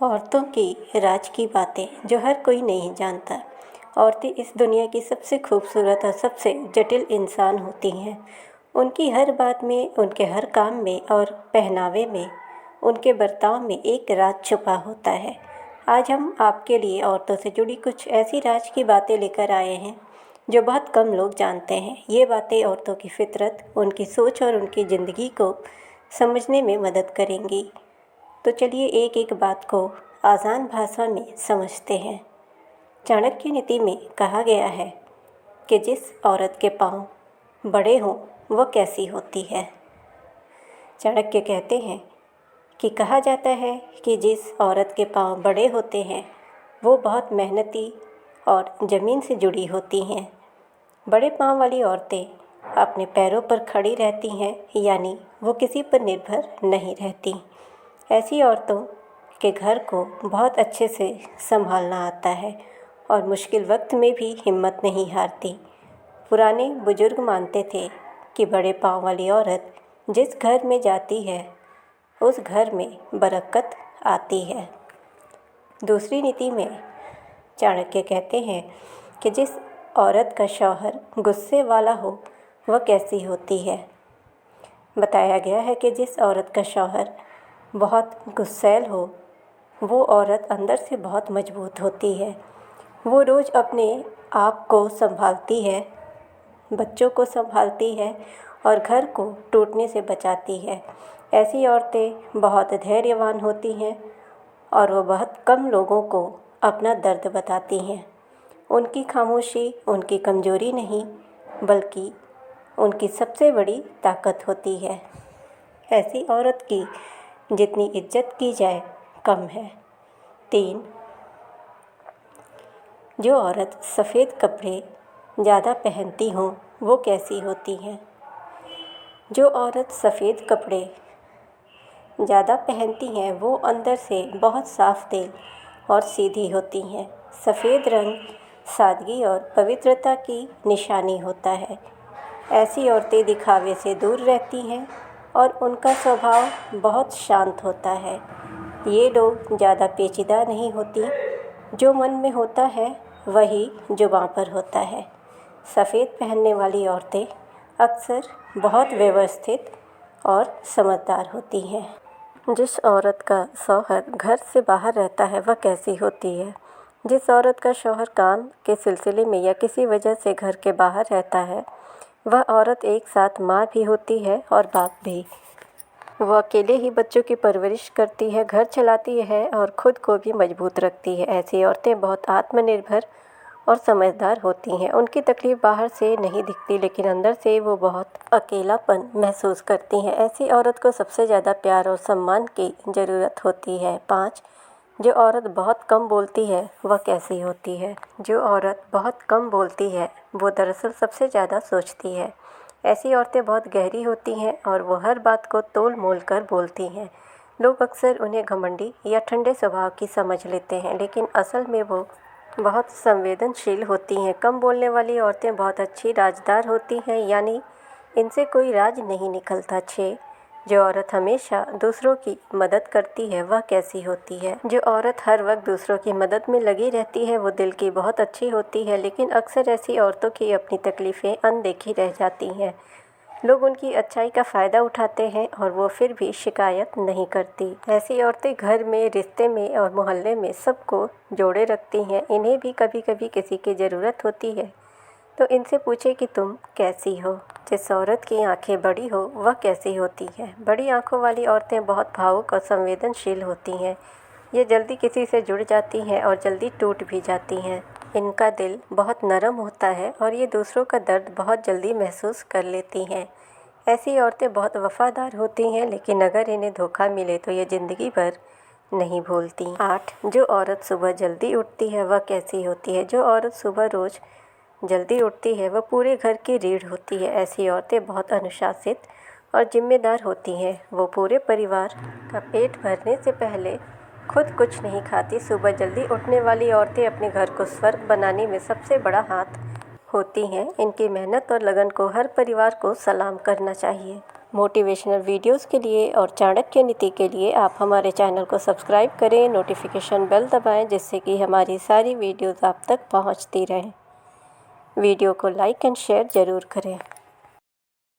औरतों की राज की बातें जो हर कोई नहीं जानता। औरतें इस दुनिया की सबसे खूबसूरत और सबसे जटिल इंसान होती हैं। उनकी हर बात में, उनके हर काम में और पहनावे में, उनके बर्ताव में एक राज छुपा होता है। आज हम आपके लिए औरतों से जुड़ी कुछ ऐसी राज की बातें लेकर आए हैं जो बहुत कम लोग जानते हैं। ये बातें औरतों की फितरत, उनकी सोच और उनकी ज़िंदगी को समझने में मदद करेंगी। तो चलिए एक एक बात को आसान भाषा में समझते हैं। चाणक्य नीति में कहा गया है कि जिस औरत के पाँव बड़े हों वह कैसी होती है। चाणक्य कहते हैं कि कहा जाता है कि जिस औरत के पाँव बड़े होते हैं वो बहुत मेहनती और ज़मीन से जुड़ी होती हैं। बड़े पाँव वाली औरतें अपने पैरों पर खड़ी रहती हैं, यानी वो किसी पर निर्भर नहीं रहती। ऐसी औरतों के घर को बहुत अच्छे से संभालना आता है और मुश्किल वक्त में भी हिम्मत नहीं हारती। पुराने बुजुर्ग मानते थे कि बड़े पाँव वाली औरत जिस घर में जाती है उस घर में बरकत आती है। दूसरी नीति में चाणक्य कहते हैं कि जिस औरत का शौहर गुस्से वाला हो वह कैसी होती है। बताया गया है कि जिस औरत का शौहर बहुत गुस्सैल हो वो औरत अंदर से बहुत मजबूत होती है। वो रोज़ अपने आप को संभालती है, बच्चों को संभालती है और घर को टूटने से बचाती है। ऐसी औरतें बहुत धैर्यवान होती हैं और वो बहुत कम लोगों को अपना दर्द बताती हैं। उनकी खामोशी उनकी कमज़ोरी नहीं बल्कि उनकी सबसे बड़ी ताकत होती है। ऐसी औरत की जितनी इज्जत की जाए कम है। 3, जो औरत सफ़ेद कपड़े ज़्यादा पहनती हों वो कैसी होती हैं। जो औरत सफ़ेद कपड़े ज़्यादा पहनती हैं वो अंदर से बहुत साफ दिल और सीधी होती हैं। सफ़ेद रंग सादगी और पवित्रता की निशानी होता है। ऐसी औरतें दिखावे से दूर रहती हैं और उनका स्वभाव बहुत शांत होता है। ये लोग ज़्यादा पेचीदा नहीं होती, जो मन में होता है वही जुबां पर होता है। सफ़ेद पहनने वाली औरतें अक्सर बहुत व्यवस्थित और समझदार होती हैं। जिस औरत का शौहर घर से बाहर रहता है वह कैसी होती है। जिस औरत का शौहर काम के सिलसिले में या किसी वजह से घर के बाहर रहता है वह औरत एक साथ माँ भी होती है और बाप भी। वह अकेले ही बच्चों की परवरिश करती है, घर चलाती है और ख़ुद को भी मजबूत रखती है। ऐसी औरतें बहुत आत्मनिर्भर और समझदार होती हैं। उनकी तकलीफ़ बाहर से नहीं दिखती लेकिन अंदर से वो बहुत अकेलापन महसूस करती हैं। ऐसी औरत को सबसे ज़्यादा प्यार और सम्मान की ज़रूरत होती है। 5, जो औरत बहुत कम बोलती है वह कैसी होती है। जो औरत बहुत कम बोलती है वो दरअसल सबसे ज़्यादा सोचती है। ऐसी औरतें बहुत गहरी होती हैं और वो हर बात को तोल मोल कर बोलती हैं। लोग अक्सर उन्हें घमंडी या ठंडे स्वभाव की समझ लेते हैं लेकिन असल में वो बहुत संवेदनशील होती हैं। कम बोलने वाली औरतें बहुत अच्छी राजदार होती हैं, यानी इनसे कोई राज नहीं निकलता। 6, जो औरत हमेशा दूसरों की मदद करती है वह कैसी होती है। जो औरत हर वक्त दूसरों की मदद में लगी रहती है वो दिल की बहुत अच्छी होती है लेकिन अक्सर ऐसी औरतों की अपनी तकलीफ़ें अनदेखी रह जाती हैं। लोग उनकी अच्छाई का फ़ायदा उठाते हैं और वो फिर भी शिकायत नहीं करती। ऐसी औरतें घर में, रिश्ते में और मोहल्ले में सबको जोड़े रखती हैं। इन्हें भी कभी कभी किसी की ज़रूरत होती है तो इनसे पूछे कि तुम कैसी हो। जिस औरत की आंखें बड़ी हो वह कैसी होती है। बड़ी आंखों वाली औरतें बहुत भावुक और संवेदनशील होती हैं। ये जल्दी किसी से जुड़ जाती हैं और जल्दी टूट भी जाती हैं। इनका दिल बहुत नरम होता है और ये दूसरों का दर्द बहुत जल्दी महसूस कर लेती हैं। ऐसी औरतें बहुत वफ़ादार होती हैं लेकिन अगर इन्हें धोखा मिले तो ये ज़िंदगी भर नहीं भूलती। 8, जो औरत सुबह जल्दी उठती है वह कैसी होती है। जो औरत सुबह रोज़ जल्दी उठती है वह पूरे घर की रीढ़ होती है। ऐसी औरतें बहुत अनुशासित और जिम्मेदार होती हैं। वो पूरे परिवार का पेट भरने से पहले खुद कुछ नहीं खाती। सुबह जल्दी उठने वाली औरतें अपने घर को स्वर्ग बनाने में सबसे बड़ा हाथ होती हैं। इनकी मेहनत और लगन को हर परिवार को सलाम करना चाहिए। मोटिवेशनल वीडियोस के लिए और चाणक्य नीति के लिए आप हमारे चैनल को सब्सक्राइब करें, नोटिफिकेशन बेल दबाएं, जिससे कि हमारी सारी वीडियोस आप तक पहुंचती रहें। वीडियो को लाइक एंड शेयर ज़रूर करें।